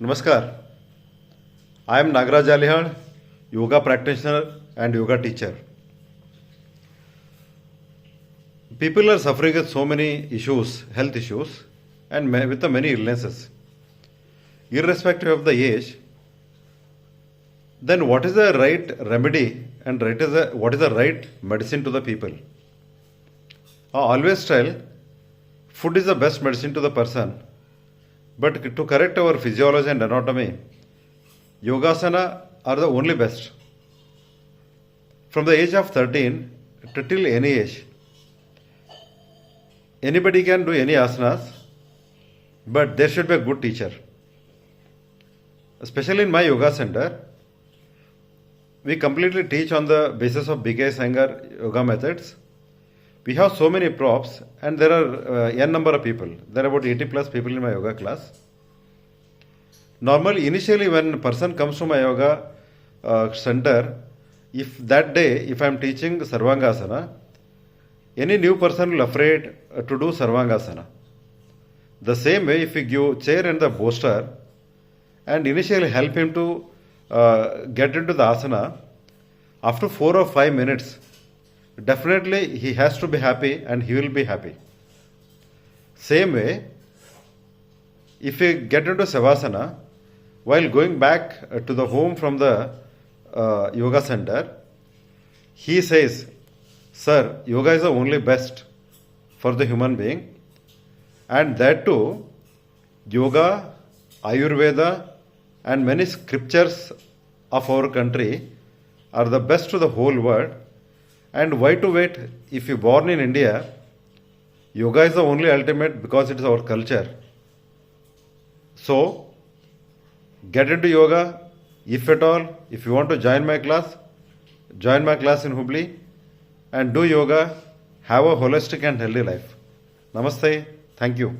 Namaskar. I am Nagaraj Alihad, yoga practitioner and yoga teacher. People are suffering with so many issues, health issues, and with the many illnesses. Irrespective of the age, then what is the right remedy and what is the right medicine to the people? I always tell food is the best medicine to the person, but to correct our physiology and anatomy, yogasana are the only best. From the age of 13 to till any age, anybody can do any asanas, but there should be a good teacher. Especially in my yoga center, we completely teach on the basis of B.K. Iyengar yoga methods. We have so many props, and there are n number of people. There are about 80 plus people in my yoga class. Normally, initially when a person comes to my yoga center, if that day, if I am teaching Sarvangasana, any new person will afraid to do Sarvangasana. The same way, if you give chair and the bolster, and initially help him to get into the asana, after 4 or 5 minutes, definitely he has to be happy and he will be happy. Same way, if you get into Savasana, while going back to the home from the yoga center, he says, "Sir, yoga is the only best for the human being, and that too, yoga, Ayurveda, and many scriptures of our country are the best to the whole world. And why to wait? If you born in India, yoga is the only ultimate because it is our culture. So, get into yoga. If at all, if you want to join my class in Hubli and do yoga. Have a holistic and healthy life. Namaste. Thank you.